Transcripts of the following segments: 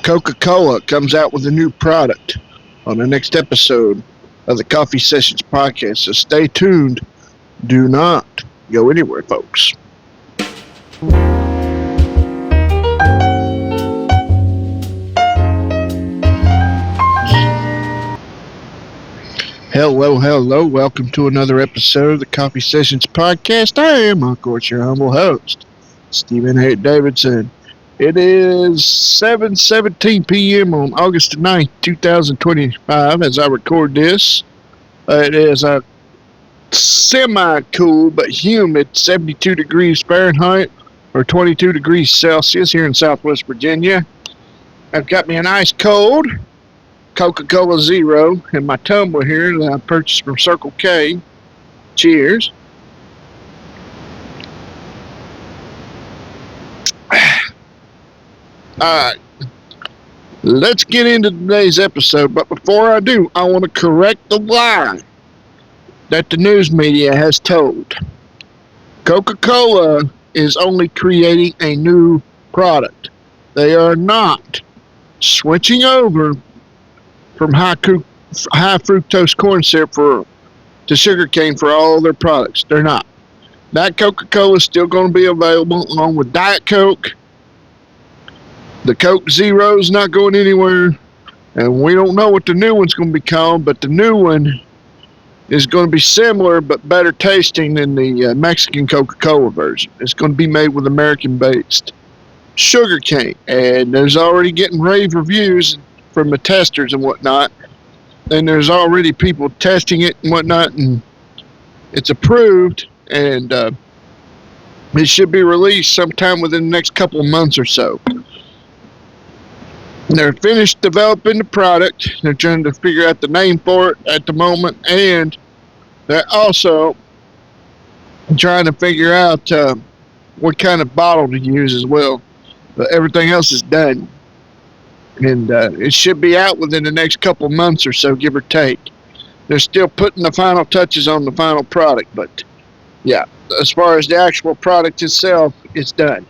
Coca-Cola comes out with a new product on the next episode of the Coffee Sessions podcast. So stay tuned. Do not go anywhere, folks. Hello. Welcome to another episode of the Coffee Sessions podcast. I am, of course, your humble host, Stephen H. Davidson. It is 7:17 p.m. on August 9th, 2025, as I record this. It is a semi-cool but humid 72 degrees Fahrenheit or 22 degrees Celsius here in Southwest Virginia. I've got me an ice cold Coca-Cola Zero in my tumbler here that I purchased from Circle K. Cheers. Alright, let's get into today's episode, but before I do, I want to correct the lie that the news media has told. Coca-Cola is only creating a new product. They are not switching over from high fructose corn syrup to sugarcane for all their products. They're not. That Coca-Cola is still going to be available along with Diet Coke. The Coke Zero is not going anywhere, and we don't know what the new one's going to be called, but the new one is going to be similar but better tasting than the Mexican Coca-Cola version. It's going to be made with American-based sugar cane, and there's already getting rave reviews from the testers and whatnot, and there's already people testing it and whatnot, and it's approved, and it should be released sometime within the next couple of months or so. They're finished developing the product. They're trying to figure out the name for it at the moment, and they're also trying to figure out what kind of bottle to use as well. But everything else is done, and it should be out within the next couple of months or so, give or take. They're still putting the final touches on the final product, but yeah, as far as the actual product itself, it's done.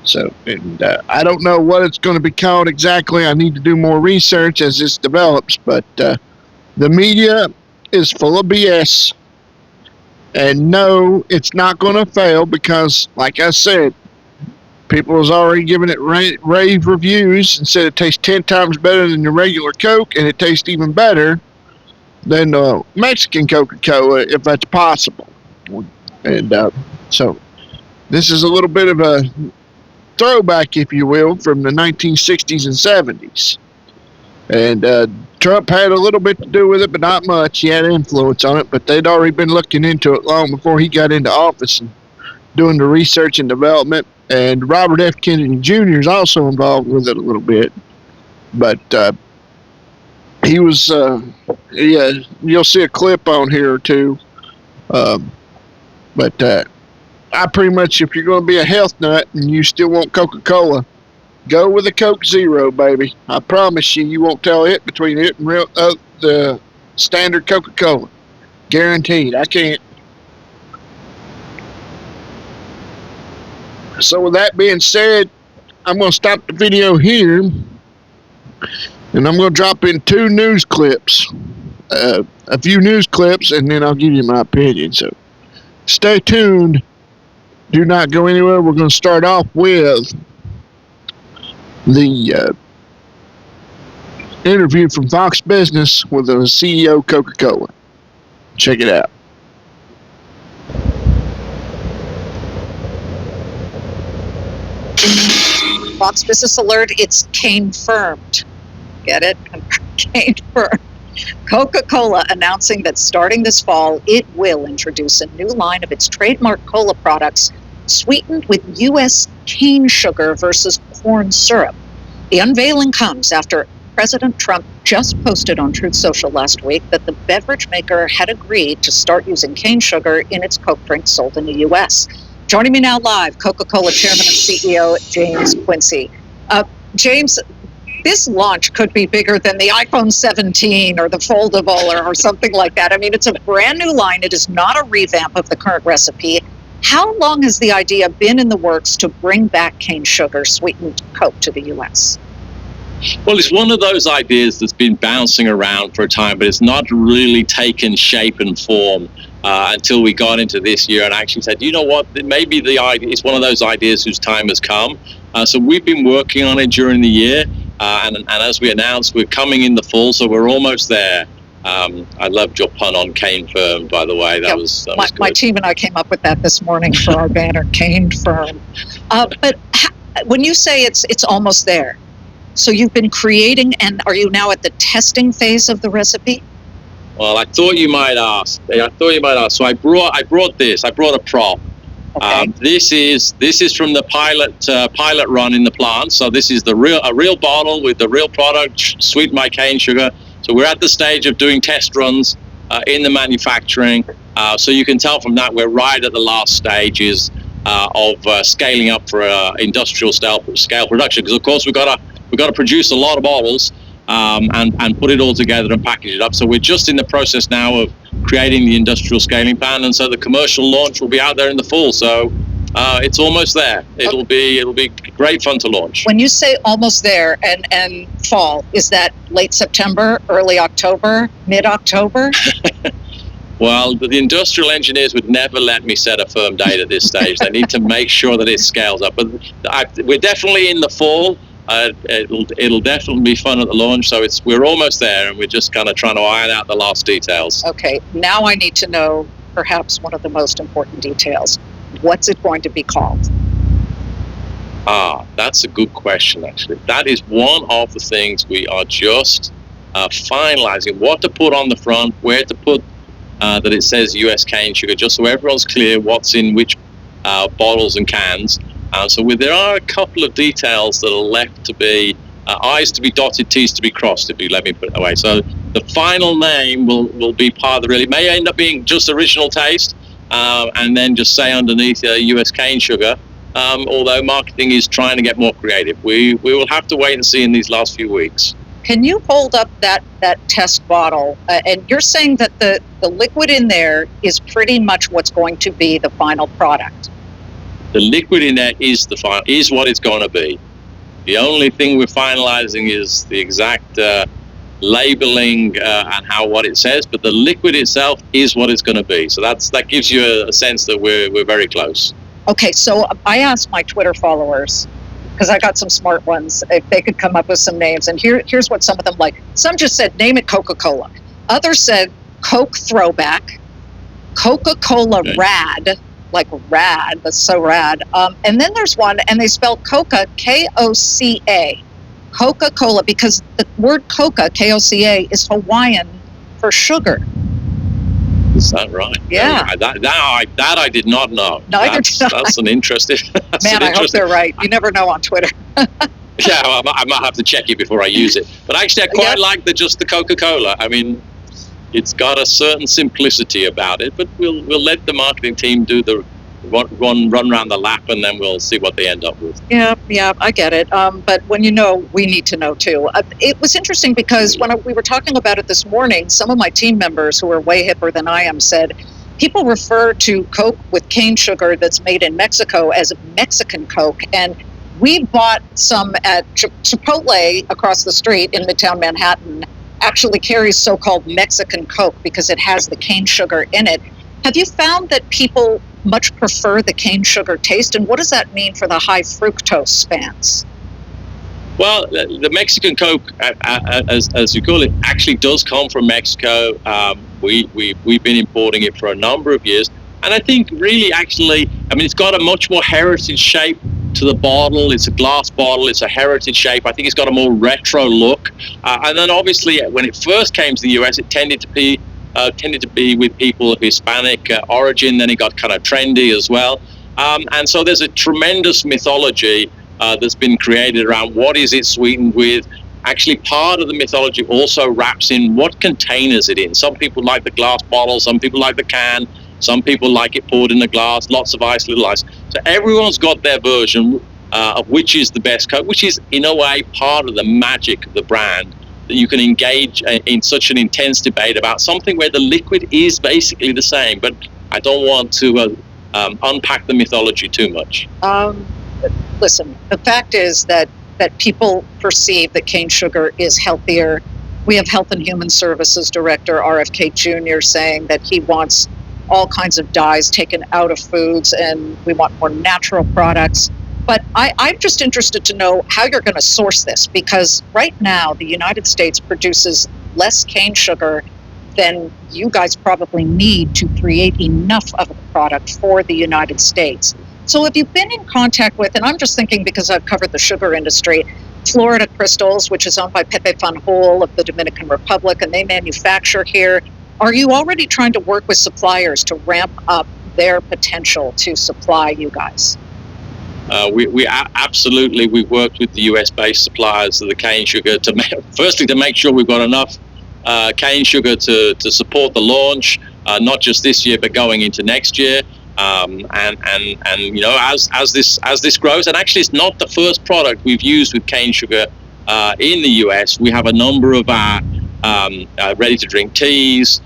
So, and I don't know what it's going to be called exactly. I need to do more research as this develops, but the media is full of BS. And no, it's not going to fail because, like I said, people has already given it rave reviews and said it tastes 10 times better than the regular Coke, and it tastes even better than the Mexican Coca-Cola, if that's possible. And so this is a little bit of a throwback, if you will, from the 1960s and 70s. And Trump had a little bit to do with it, but not much. He had influence on it, but they'd already been looking into it long before he got into office and doing the research and development. And Robert F. Kennedy Jr. is also involved with it a little bit. But he was, yeah, you'll see a clip on here or two. But I pretty much, if you're going to be a health nut and you still want Coca-Cola, go with the Coke Zero, baby. I promise you won't tell it between it and the standard Coca-Cola. Guaranteed. I can't. So with that being said, I'm going to stop the video here, and I'm going to drop in two news clips, a few news clips, and then I'll give you my opinion. So stay tuned. Do not go anywhere. We're going to start off with the interview from Fox Business with the CEO of Coca-Cola. Check it out. Fox Business Alert, it's cane-firmed. Get it? Cane-firmed. Coca-Cola announcing that starting this fall, it will introduce a new line of its trademark cola products sweetened with U.S. cane sugar versus corn syrup. The unveiling comes after President Trump just posted on Truth Social last week that the beverage maker had agreed to start using cane sugar in its Coke drinks sold in the U.S. Joining me now live, Coca-Cola Chairman and CEO James Quincy. James, this launch could be bigger than the iPhone 17 or the Foldable or something like that. I mean, it's a brand new line. It is not a revamp of the current recipe. How long has the idea been in the works to bring back cane sugar sweetened Coke to the U.S.? Well, it's one of those ideas that's been bouncing around for a time, but it's not really taken shape and form until we got into this year and actually said, you know what, maybe the idea it's one of those ideas whose time has come. So we've been working on it during the year, and as we announced, we're coming in the fall, so we're almost there. I loved your pun on cane firm, by the way. That was good. My team and I came up with that this morning for our banner, cane firm. But when you say it's almost there, so you've been creating, and are you now at the testing phase of the recipe? Well, I thought you might ask. So I brought this. I brought a prop. Okay. This is from the pilot run in the plant. So this is a real bottle with the real product, sweet my cane sugar. So we're at the stage of doing test runs in the manufacturing. So you can tell from that we're right at the last stages of scaling up for industrial scale production. Because of course we've got to produce a lot of bottles and put it all together and package it up. So we're just in the process now of creating the industrial scaling plan, and so the commercial launch will be out there in the fall. So it's almost there. It'll be great fun to launch. When you say almost there and fall, is that late September, early October, mid-October? Well, the industrial engineers would never let me set a firm date at this stage. They need to make sure that it scales up. But we're definitely in the fall. It'll definitely be fun at the launch. So we're almost there, and we're just kind of trying to iron out the last details. Okay, now I need to know perhaps one of the most important details. What's it going to be called? That's a good question, actually. That is one of the things we are just finalizing. What to put on the front, where to put that it says US cane sugar, just so everyone's clear what's in which bottles and cans. So there are a couple of details that are left to be I's to be dotted, T's to be crossed, if you let me put it away. So the final name will be part of the It may end up being just original taste, and then just say underneath US cane sugar, although marketing is trying to get more creative. We will have to wait and see in these last few weeks. Can you hold up that test bottle? And you're saying that the liquid in there is pretty much what's going to be the final product. The liquid in there is what it's going to be. The only thing we're finalizing is the exact labeling and what it says, but the liquid itself is what it's going to be. So that gives you a sense that we're very close. Okay, so I asked my Twitter followers, because I got some smart ones, if they could come up with some names, and here's what some of them like. Some just said, name it Coca-Cola. Others said Coke Throwback, Coca-Cola Okay. Rad, like rad, that's so rad. And then there's one, and they spell Coca, K-O-C-A, Coca-Cola, because the word Coca, K-O-C-A, is Hawaiian for sugar. Is that right? Yeah. That I did not know. Neither did I. That's an interesting. Man, I hope they're right. You never know on Twitter. Yeah, well, I might have to check it before I use it. But actually, I quite like the Coca-Cola. I mean, it's got a certain simplicity about it. But we'll let the marketing team do the run around the lap, and then we'll see what they end up with. Yeah, I get it. But when we need to know too. It was interesting because when we were talking about it this morning, some of my team members who are way hipper than I am said, people refer to Coke with cane sugar that's made in Mexico as Mexican Coke. And we bought some at Chipotle across the street in Midtown Manhattan, actually carries so-called Mexican Coke because it has the cane sugar in it. Have you found that people much prefer the cane sugar taste, and what does that mean for the high fructose fans? Well, the Mexican Coke, as you call it, actually does come from Mexico. We've been importing it for a number of years, and I think really, actually, I mean, it's got a much more heritage shape to the bottle. It's a glass bottle. It's a heritage shape. I think it's got a more retro look. And then, obviously, when it first came to the US, it tended to be with people of Hispanic origin. Then it got kind of trendy as well. And so there's a tremendous mythology that's been created around what is it sweetened with. Actually, part of the mythology also wraps in what containers it in. Some people like the glass bottle. Some people like the can. Some people like it poured in the glass, lots of ice, little ice. So everyone's got their version of which is the best Coke, which is, in a way, part of the magic of the brand, that you can engage in such an intense debate about something where the liquid is basically the same. But I don't want to unpack the mythology too much. Listen, the fact is that that people perceive that cane sugar is healthier. We have Health and Human Services Director RFK Jr. saying that he wants all kinds of dyes taken out of foods and we want more natural products. But I'm just interested to know how you're going to source this, because right now the United States produces less cane sugar than you guys probably need to create enough of a product for the United States. So have you been in contact with, and I'm just thinking because I've covered the sugar industry, Florida Crystals, which is owned by Pepe Fanjul of the Dominican Republic, and they manufacture here. Are you already trying to work with suppliers to ramp up their potential to supply you guys? We absolutely, we've worked with the US-based suppliers of the cane sugar firstly to make sure we've got enough cane sugar to support the launch, not just this year but going into next year. And you know, as this grows, and actually it's not the first product we've used with cane sugar in the US. We have a number of our ready-to-drink teas,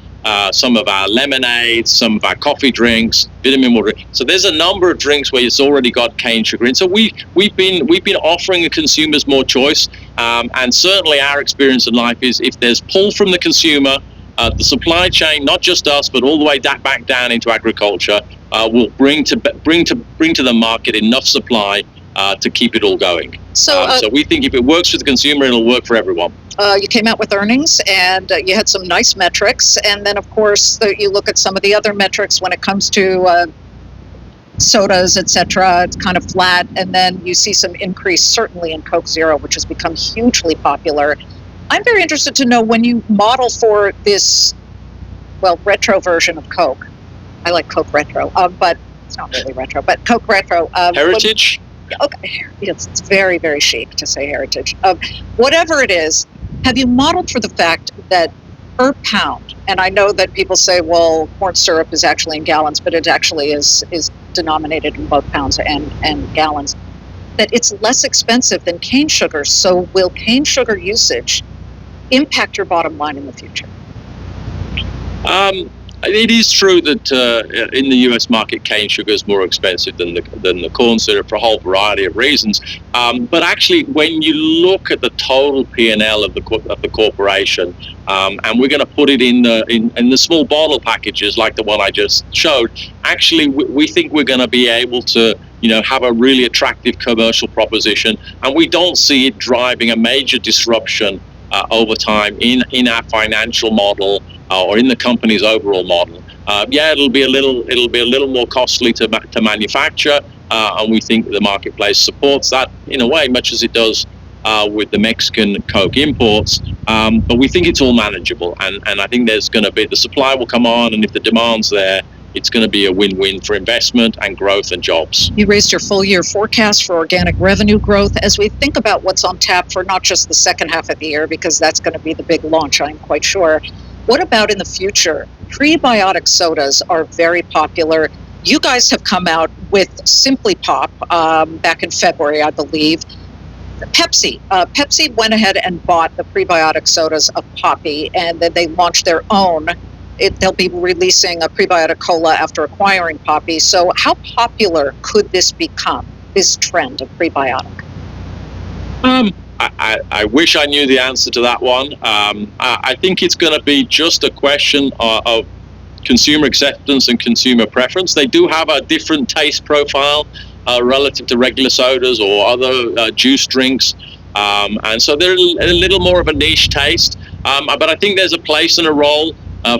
some of our lemonades, some of our coffee drinks, vitamin water. So there's a number of drinks where it's already got cane sugar in. So we've been offering the consumers more choice, and certainly our experience in life is if there's pull from the consumer, the supply chain, not just us, but all the way back down into agriculture, will bring to the market enough supply to keep it all going. So we think if it works for the consumer, it'll work for everyone. You came out with earnings, and you had some nice metrics. And then, of course, you look at some of the other metrics when it comes to sodas, etc. It's kind of flat. And then you see some increase, certainly in Coke Zero, which has become hugely popular. I'm very interested to know, when you model for this, well, retro version of Coke. I like Coke Retro, but it's not really retro, but Coke Retro. Heritage? Okay, yes, it's very, very chic to say heritage. Whatever it is, have you modeled for the fact that per pound, and I know that people say, well, corn syrup is actually in gallons, but it actually is denominated in both pounds and gallons, that it's less expensive than cane sugar. So will cane sugar usage impact your bottom line in the future? It is true that in the US market, cane sugar is more expensive than the corn syrup for a whole variety of reasons. But actually, when you look at the total P&L of the corporation, and we're going to put it in the small bottle packages like the one I just showed, actually we think we're going to be able to, you know, have a really attractive commercial proposition, and we don't see it driving a major disruption over time in our financial model. Or in the company's overall model. It'll be a little more costly to manufacture, and we think the marketplace supports that in a way, much as it does with the Mexican Coke imports. But we think it's all manageable, and I think there's going to be, the supply will come on, and if the demand's there, it's going to be a win-win for investment and growth and jobs. You raised your full-year forecast for organic revenue growth. As we think about what's on tap for not just the second half of the year, because that's going to be the big launch, I'm quite sure. What about in the future? Prebiotic sodas are very popular. You guys have come out with Simply Pop back in February, I believe. Pepsi went ahead and bought the prebiotic sodas of Poppi, and then they launched their own. They'll be releasing a prebiotic cola after acquiring Poppi. So how popular could this become, this trend of prebiotic? I wish I knew the answer to that one. I think it's going to be just a question of consumer acceptance and consumer preference. They do have a different taste profile relative to regular sodas or other juice drinks. And so they're a little more of a niche taste. But I think there's a place and a role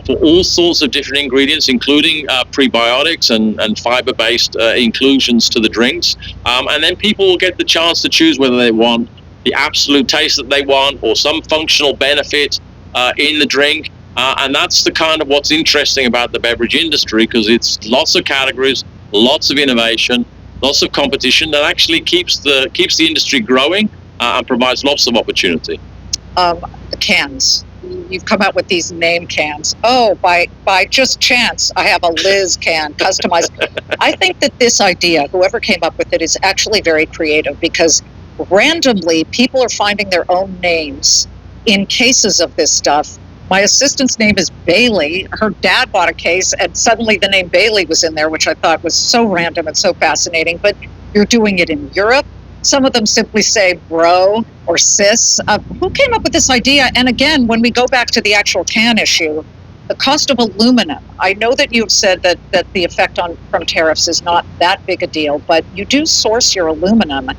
for all sorts of different ingredients, including prebiotics and fiber-based inclusions to the drinks. And then people will get the chance to choose whether they want the absolute taste that they want or some functional benefit in the drink. And that's the kind of what's interesting about the beverage industry, because it's lots of categories, lots of innovation, lots of competition that actually keeps the industry growing and provides lots of opportunity. The cans. You've come out with these name cans. Oh, by just chance, I have a Liz can customized. I think that this idea, whoever came up with it, is actually very creative, because randomly people are finding their own names in cases of this stuff. My assistant's name is Bailey. Her dad bought a case, and suddenly the name Bailey was in there, which I thought was so random and so fascinating. But you're doing it in Europe, Some of them simply say bro or sis. Who came up with this idea? And again, when we go back to the actual can issue, the cost of aluminum. I know that you've said that the effect from tariffs is not that big a deal, but you do source your aluminum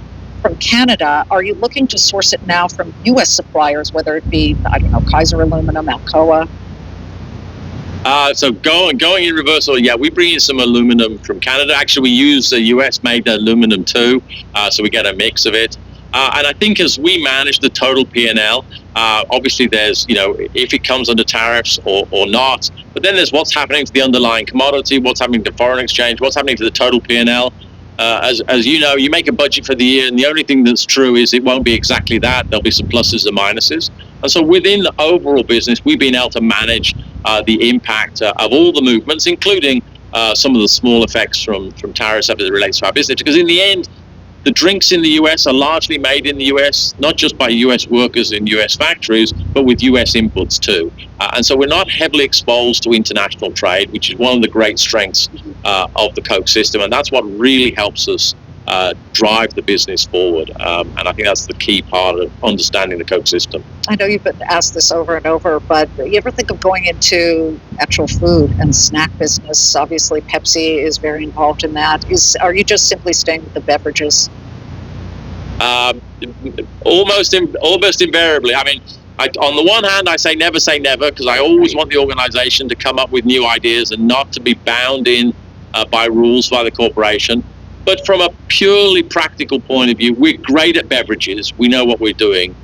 from Canada. Are you looking to source it now from U.S. suppliers, whether it be, I don't know, Kaiser Aluminum, Alcoa? So going in reverse order, yeah, we bring in some aluminum from Canada. Actually, we use US-made aluminum too, so we get a mix of it. And I think as we manage the total P&L, obviously there's, if it comes under tariffs or not, but then there's what's happening to the underlying commodity, what's happening to foreign exchange, what's happening to the total P&L. As you know, you make a budget for the year, and the only thing that's true is it won't be exactly that. There'll be some pluses and minuses. And so within the overall business, we've been able to manage the impact of all the movements, including some of the small effects from tariffs as it relates to our business. Because in the end, the drinks in the US are largely made in the US, not just by US workers in US factories, but with US inputs too. And so we're not heavily exposed to international trade, which is one of the great strengths of the Coke system. And that's what really helps us drive the business forward. And I think that's the key part of understanding the Coke system. I know you've been asked this over and over, but you ever think of going into actual food and snack business? Obviously, Pepsi is very involved in that. Are you just simply staying with the beverages? Almost invariably. I mean, on the one hand, I say never because I always want the organization to come up with new ideas and not to be bound in by rules by the corporation. But from a purely practical point of view, we're great at beverages. We know what we're doing.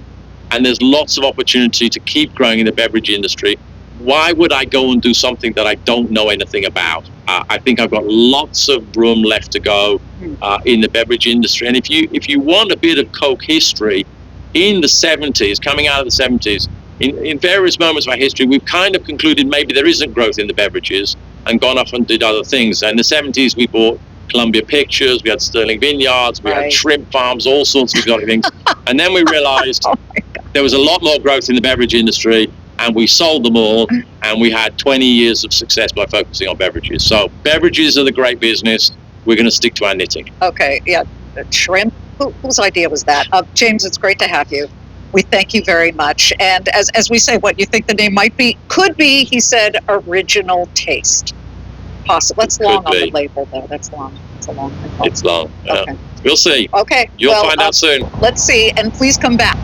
And there's lots of opportunity to keep growing in the beverage industry. Why would I go and do something that I don't know anything about? I think I've got lots of room left to go in the beverage industry. And if you want a bit of Coke history, in the 70s, coming out of the 70s, in various moments of our history, we've kind of concluded maybe there isn't growth in the beverages and gone off and did other things. And in the 70s, we bought Columbia Pictures, we had Sterling Vineyards, we had shrimp farms, all sorts of exotic things. And then we realized there was a lot more growth in the beverage industry, and we sold them all, and we had 20 years of success by focusing on beverages. So beverages are the great business. We're going to stick to our knitting. Okay, yeah. Shrimp, whose idea was that? James, it's great to have you. We thank you very much. And as we say, what you think the name might be, could be, he said, Original Taste. Possible. That's long on the label, though. That's long. It's a long thing. It's long. Okay. We'll see. Okay. You'll find out soon. Let's see. And please come back.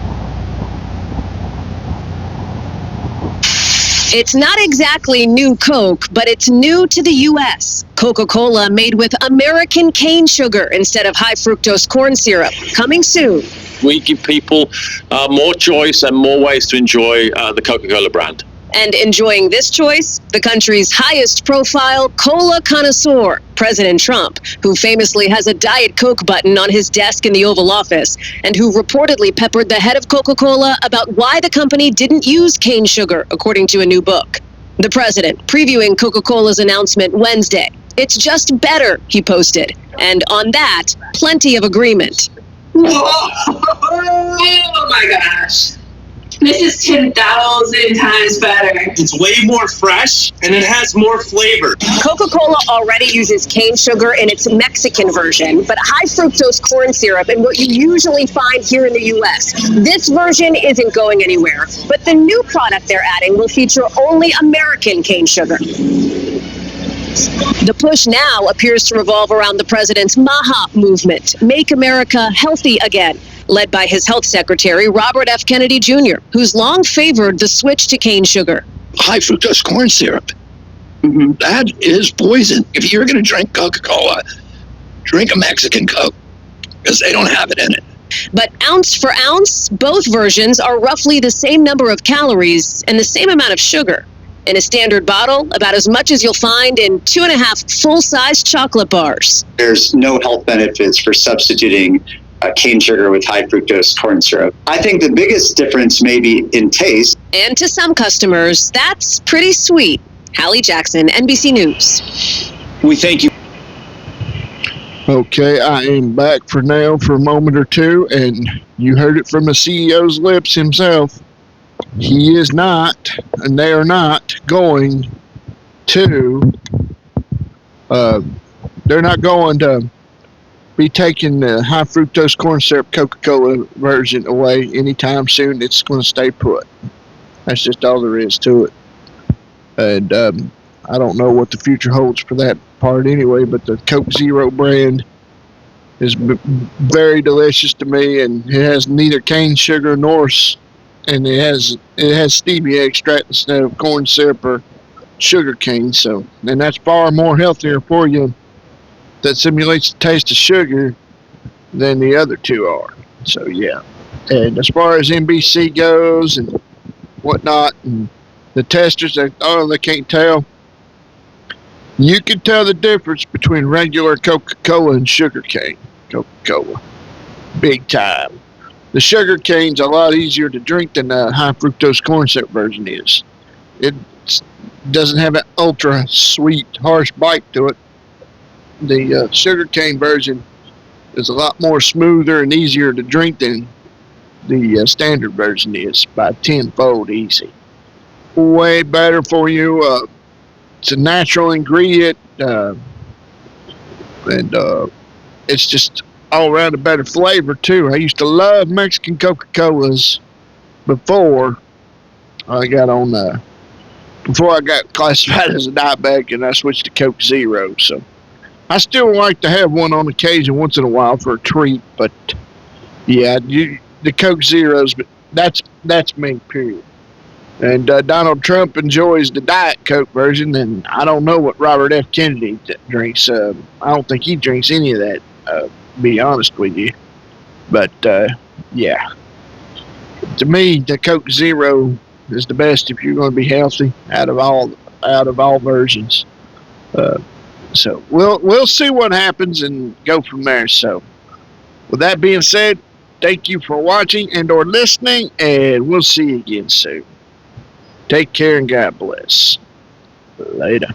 It's not exactly new Coke, but it's new to the U.S. Coca-Cola made with American cane sugar instead of high fructose corn syrup. Coming soon. We give people more choice and more ways to enjoy the Coca-Cola brand. And enjoying this choice, the country's highest profile cola connoisseur, President Trump, who famously has a Diet Coke button on his desk in the Oval Office, and who reportedly peppered the head of Coca-Cola about why the company didn't use cane sugar, according to a new book. The president previewing Coca-Cola's announcement Wednesday. It's just better, he posted. And on that, plenty of agreement. Oh my gosh. This is 10,000 times better. It's way more fresh and it has more flavor. Coca-Cola already uses cane sugar in its Mexican version, but high fructose corn syrup in what you usually find here in the U.S. This version isn't going anywhere, but the new product they're adding will feature only American cane sugar. The push now appears to revolve around the president's MAHA movement, Make America Healthy Again, led by his health secretary, Robert F. Kennedy Jr., who's long favored the switch to cane sugar. High fructose corn syrup, that is poison. If you're going to drink Coca-Cola, drink a Mexican Coke, because they don't have it in it. But ounce for ounce, both versions are roughly the same number of calories and the same amount of sugar. In a standard bottle, about as much as you'll find in 2.5 full-size chocolate bars. There's no health benefits for substituting cane sugar with high fructose corn syrup. I think the biggest difference may be in taste. And to some customers, that's pretty sweet. Hallie Jackson, NBC News. We thank you. Okay, I am back for now for a moment or two, and you heard it from the CEO's lips himself. He is not, and they are not going to, they're not going to be taking the high fructose corn syrup Coca-Cola version away anytime soon. It's going to stay put. That's just all there is to it. And I don't know what the future holds for that part anyway, but the Coke Zero brand is very delicious to me, and it has neither cane sugar and it has stevia extract instead of corn syrup or sugar cane. So, and that's far more healthier for you. That simulates the taste of sugar than the other two are. So yeah. And as far as NBC goes and whatnot, and the testers, they can't tell. You can tell the difference between regular Coca-Cola and sugar cane Coca-Cola. Big time. The sugar cane's a lot easier to drink than the high fructose corn syrup version is. It doesn't have an ultra sweet, harsh bite to it. The sugar cane version is a lot more smoother and easier to drink than the standard version is, by tenfold easy. Way better for you. It's a natural ingredient, and it's just all around a better flavor too. I used to love Mexican Coca-Colas before I got classified as a diabetic, and I switched to Coke Zero. So I still like to have one on occasion, once in a while, for a treat. But yeah, the Coke Zeros, but that's me, period. And Donald Trump enjoys the Diet Coke version, and I don't know what Robert F. Kennedy drinks. I don't think he drinks any of that, to be honest with you. But yeah, to me, the Coke Zero is the best if you're going to be healthy out of all versions. So we'll see what happens and go from there. So with that being said, thank you for watching and or listening, and we'll see you again soon. Take care and God bless. Later.